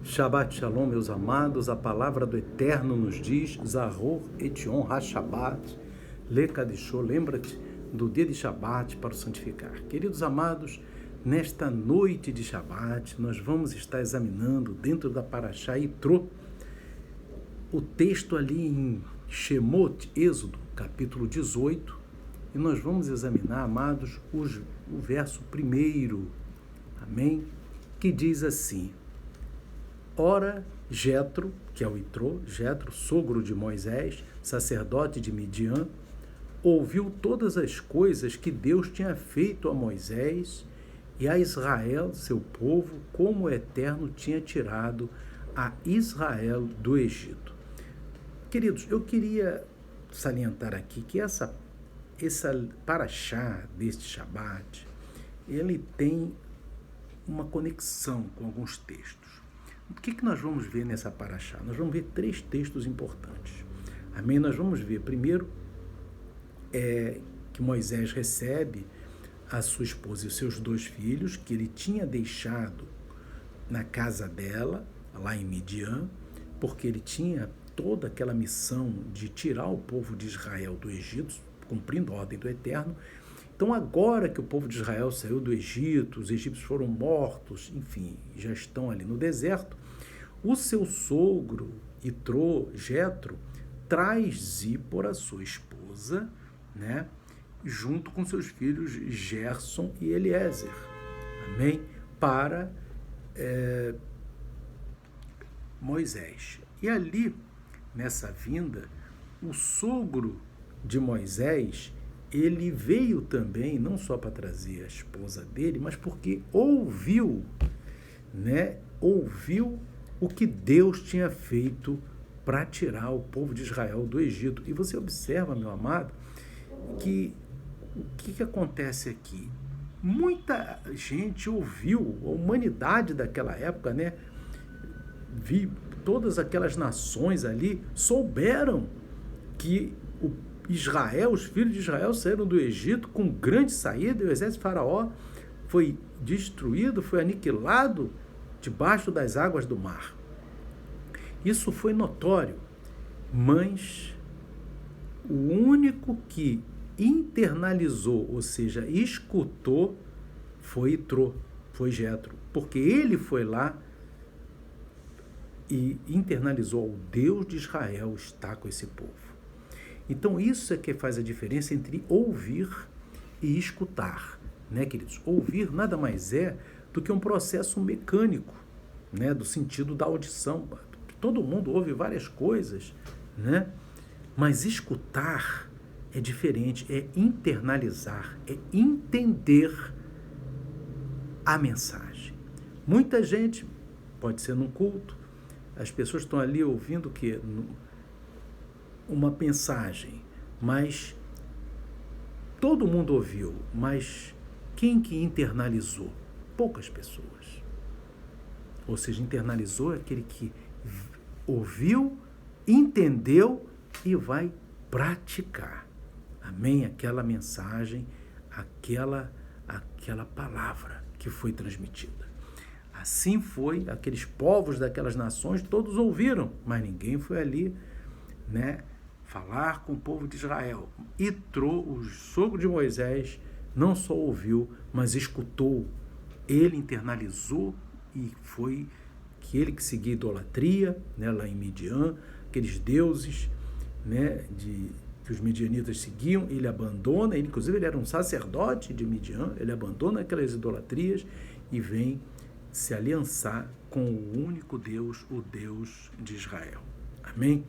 Shabbat Shalom, meus amados, a palavra do Eterno nos diz, Zahor et Yom HaShabbat, Lekadishô, lembra-te do dia de Shabbat para o santificar. Queridos amados, nesta noite de Shabbat, nós vamos estar examinando dentro da Parashá Yitro, o texto ali em Shemot, Êxodo, capítulo 18, e nós vamos examinar, amados, o verso 1, amém? Que diz assim: Ora, Jetro, que é o Yitro, Jetro, sogro de Moisés, sacerdote de Midian, ouviu todas as coisas que Deus tinha feito a Moisés e a Israel, seu povo, como o Eterno tinha tirado a Israel do Egito. Queridos, eu queria salientar aqui que essa Parashá deste Shabbat, ele tem uma conexão com alguns textos. O que nós vamos ver nessa Parashá? Nós vamos ver 3 textos importantes. Amém? Nós vamos ver, primeiro, que Moisés recebe a sua esposa e os seus 2 filhos, que ele tinha deixado na casa dela, lá em Midian, porque ele tinha toda aquela missão de tirar o povo de Israel do Egito, cumprindo a ordem do Eterno. Então, agora que o povo de Israel saiu do Egito, os egípcios foram mortos, enfim, já estão ali no deserto, o seu sogro, Yitro, Jetro, traz Zípora, sua esposa, né, junto com seus filhos Gerson e Eliezer, amém? Para Moisés. E ali, nessa vinda, o sogro de Moisés, ele veio também, não só para trazer a esposa dele, mas porque ouviu o que Deus tinha feito para tirar o povo de Israel do Egito. E você observa, meu amado, que o que acontece aqui? Muita gente ouviu, a humanidade daquela época, né? Todas aquelas nações ali souberam que Israel, os filhos de Israel saíram do Egito com grande saída, e o exército de Faraó foi destruído, foi aniquilado debaixo das águas do mar. Isso foi notório, mas o único que internalizou, ou seja, escutou, foi Yitro, foi Jetro, porque ele foi lá e internalizou: o Deus de Israel está com esse povo. Então, isso é que faz a diferença entre ouvir e escutar, né, queridos? Ouvir nada mais é do que um processo mecânico, né, do sentido da audição. Todo mundo ouve várias coisas, né? Mas escutar é diferente, é internalizar, é entender a mensagem. Muita gente, pode ser num culto, as pessoas estão ali ouvindo o quê? Uma mensagem, mas todo mundo ouviu, mas quem que internalizou? Poucas pessoas. Ou seja, internalizou é aquele que ouviu, entendeu e vai praticar. Amém? Aquela mensagem, aquela palavra que foi transmitida. Assim foi, aqueles povos daquelas nações, todos ouviram, mas ninguém foi ali, né, falar com o povo de Israel. Yitro, o sogro de Moisés, não só ouviu, mas escutou. Ele internalizou e foi ele que seguia idolatria, né, lá em Midian, aqueles deuses, né, que os midianitas seguiam. Ele abandona, inclusive ele era um sacerdote de Midian, ele abandona aquelas idolatrias e vem se aliançar com o único Deus, o Deus de Israel. Amém?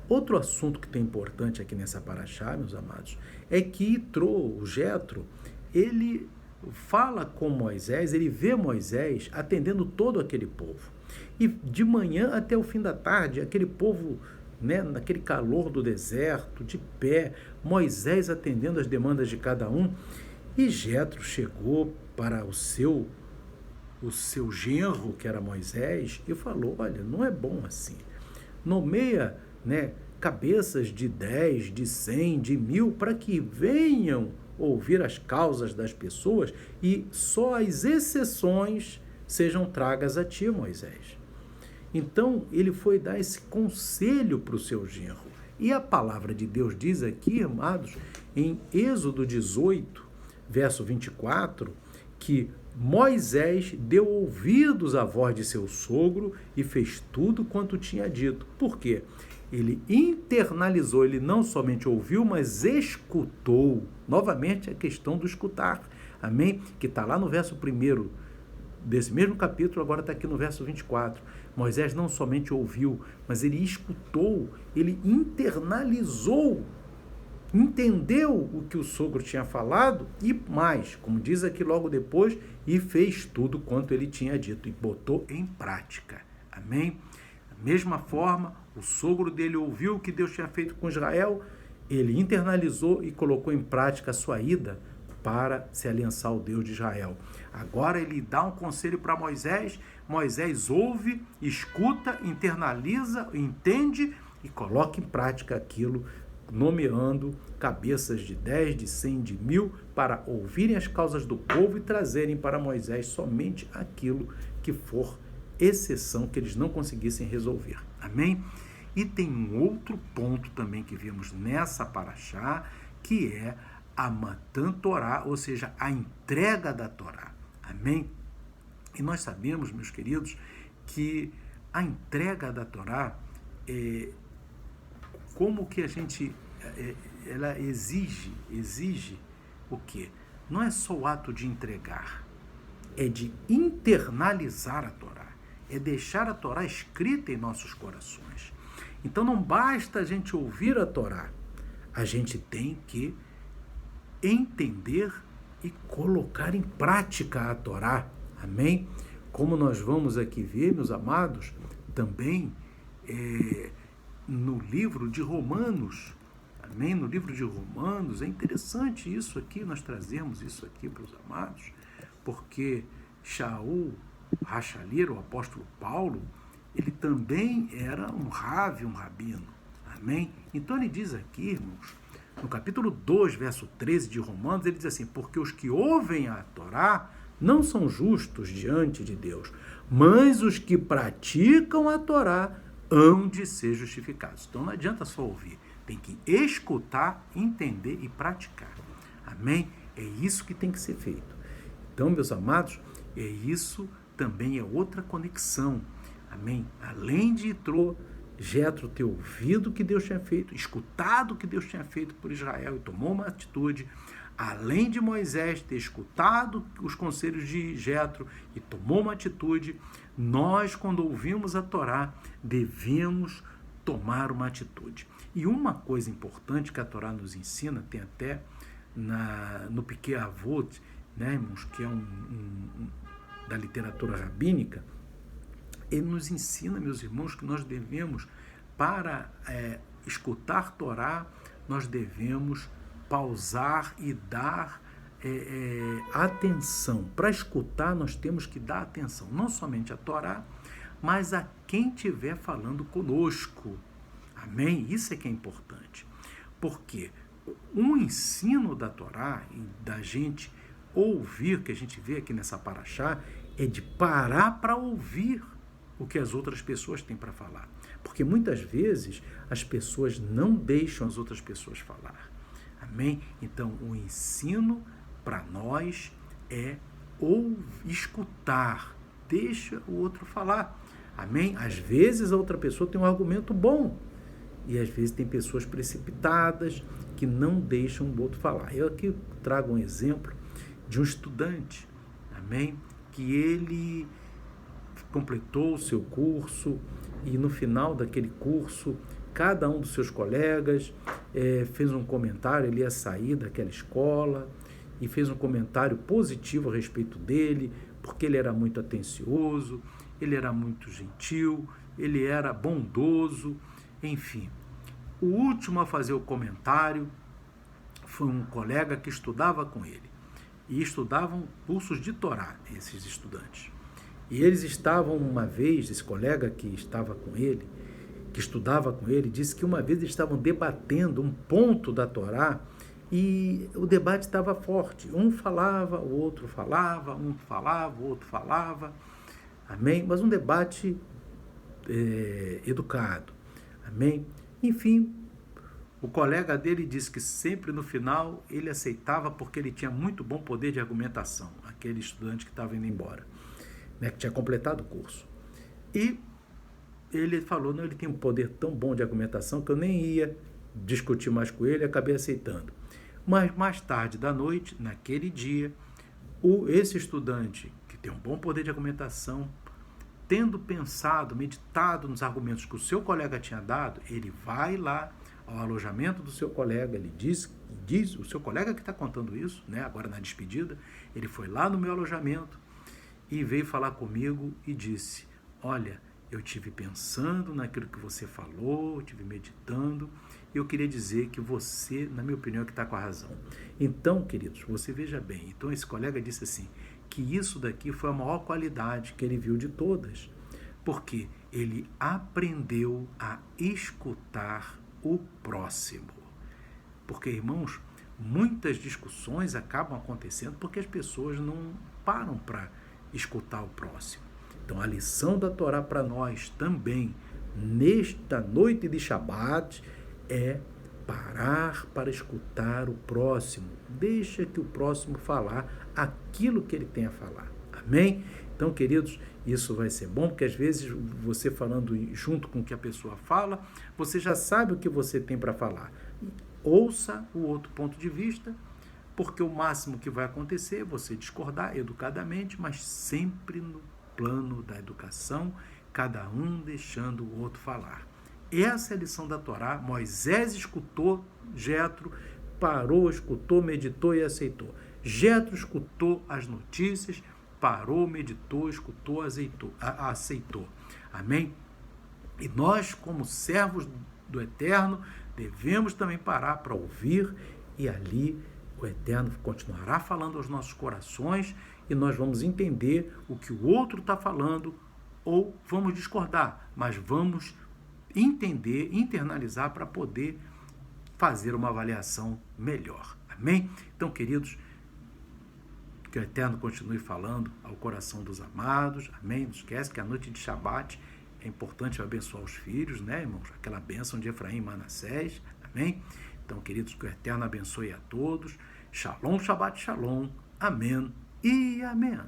Outro assunto que tem importante aqui nessa Parashá, meus amados, é que Yitro, o Jetro, ele fala com Moisés, ele vê Moisés atendendo todo aquele povo. E de manhã até o fim da tarde, aquele povo, né, naquele calor do deserto, de pé, Moisés atendendo as demandas de cada um. E Jetro chegou para o seu genro, que era Moisés, e falou: olha, não é bom assim. Nomeia, né, cabeças de 10, de 100, de 1000, para que venham ouvir as causas das pessoas, e só as exceções sejam tragas a ti, Moisés. Então, ele foi dar esse conselho para o seu genro. E a palavra de Deus diz aqui, amados, em Êxodo 18, verso 24, que Moisés deu ouvidos à voz de seu sogro e fez tudo quanto tinha dito. Por quê? Ele internalizou, ele não somente ouviu, mas escutou. Novamente, a questão do escutar. Amém? Que está lá no verso 1 desse mesmo capítulo, agora está aqui no verso 24. Moisés não somente ouviu, mas ele escutou, ele internalizou, entendeu o que o sogro tinha falado e mais, como diz aqui logo depois, e fez tudo quanto ele tinha dito e botou em prática. Amém? Da mesma forma, o sogro dele ouviu o que Deus tinha feito com Israel, ele internalizou e colocou em prática a sua ida para se aliançar ao Deus de Israel. Agora ele dá um conselho para Moisés, Moisés ouve, escuta, internaliza, entende e coloca em prática aquilo, nomeando cabeças de 10, de 100, de 1000, para ouvirem as causas do povo e trazerem para Moisés somente aquilo que for exceção, que eles não conseguissem resolver. Amém? E tem um outro ponto também que vimos nessa paraxá, que é a Matan Torá, ou seja, a entrega da Torá. Amém? E nós sabemos, meus queridos, que a entrega da Torá, como que a gente, ela exige o quê? Não é só o ato de entregar, é de internalizar a Torá, é deixar a Torá escrita em nossos corações. Então não basta a gente ouvir a Torá, a gente tem que entender e colocar em prática a Torá. Amém? Como nós vamos aqui ver, meus amados, também no livro de Romanos. Amém? No livro de Romanos, é interessante isso aqui, nós trazemos isso aqui para os amados, porque Shaul Rachalir, o apóstolo Paulo, ele também era um rabino. Amém? Então ele diz aqui, irmãos, no capítulo 2, verso 13 de Romanos, ele diz assim: porque os que ouvem a Torá não são justos diante de Deus, mas os que praticam a Torá hão de ser justificados. Então não adianta só ouvir, tem que escutar, entender e praticar. Amém? É isso que tem que ser feito. Então, meus amados, isso também é outra conexão. Amém? Além de Jetro ter ouvido o que Deus tinha feito, escutado o que Deus tinha feito por Israel e tomou uma atitude, além de Moisés ter escutado os conselhos de Jetro e tomou uma atitude, nós, quando ouvimos a Torá, devemos tomar uma atitude. E uma coisa importante que a Torá nos ensina, tem até no Pirkei Avot, né, irmãos, que é da literatura rabínica, ele nos ensina, meus irmãos, que nós devemos, para escutar Torá, nós devemos pausar e dar atenção. Para escutar, nós temos que dar atenção, não somente a Torá, mas a quem estiver falando conosco. Amém? Isso é que é importante. Porque um ensino da Torá e da gente ouvir, que a gente vê aqui nessa paraxá, é de parar para ouvir o que as outras pessoas têm para falar. Porque muitas vezes as pessoas não deixam as outras pessoas falar. Amém? Então, o ensino para nós é escutar. Deixa o outro falar. Amém? Às vezes a outra pessoa tem um argumento bom. E às vezes tem pessoas precipitadas que não deixam o outro falar. Eu aqui trago um exemplo de um estudante. Amém? Que ele completou o seu curso e no final daquele curso, cada um dos seus colegas fez um comentário, ele ia sair daquela escola e fez um comentário positivo a respeito dele, porque ele era muito atencioso, ele era muito gentil, ele era bondoso, enfim. O último a fazer o comentário foi um colega que estudava com ele, e estudavam cursos de Torá, esses estudantes. E eles estavam uma vez, esse colega que estava com ele, que estudava com ele, disse que uma vez eles estavam debatendo um ponto da Torá e o debate estava forte. Um falava, o outro falava, um falava, o outro falava. amém? Mas um debate educado, amém? Enfim, o colega dele disse que sempre no final ele aceitava porque ele tinha muito bom poder de argumentação, aquele estudante que estava indo embora, né, que tinha completado o curso. E ele falou, não, ele tem um poder tão bom de argumentação que eu nem ia discutir mais com ele, acabei aceitando. Mas mais tarde da noite, naquele dia, esse estudante, que tem um bom poder de argumentação, tendo pensado, meditado nos argumentos que o seu colega tinha dado, ele vai lá ao alojamento do seu colega, ele diz o seu colega que está contando isso, né, agora na despedida, ele foi lá no meu alojamento e veio falar comigo e disse, olha, eu tive pensando naquilo que você falou, eu tive meditando, e eu queria dizer que você, na minha opinião, é que está com a razão. Então, queridos, você veja bem, então esse colega disse assim, que isso daqui foi a maior qualidade que ele viu de todas, porque ele aprendeu a escutar o próximo. Porque, irmãos, muitas discussões acabam acontecendo porque as pessoas não param para escutar o próximo. Então, a lição da Torá para nós também, nesta noite de Shabat, é parar para escutar o próximo. Deixa que o próximo falar aquilo que ele tem a falar. Amém? Então, queridos, isso vai ser bom, porque às vezes você falando junto com o que a pessoa fala, você já sabe o que você tem para falar. Ouça o outro ponto de vista, porque o máximo que vai acontecer é você discordar educadamente, mas sempre no plano da educação, cada um deixando o outro falar. Essa é a lição da Torá. Moisés escutou Jetro, parou, escutou, meditou e aceitou. Jetro escutou as notícias, parou, meditou, escutou, aceitou. Amém? E nós, como servos do Eterno, devemos também parar para ouvir, e ali o Eterno continuará falando aos nossos corações e nós vamos entender o que o outro está falando, ou vamos discordar, mas vamos entender, internalizar para poder fazer uma avaliação melhor. Amém? Então, queridos, que o Eterno continue falando ao coração dos amados. Amém? Não esquece que a noite de Shabat é importante abençoar os filhos, né, irmãos? Aquela bênção de Efraim e Manassés. Amém? Então, queridos, que o Eterno abençoe a todos. Shalom, Shabat, Shalom. Amém e amém.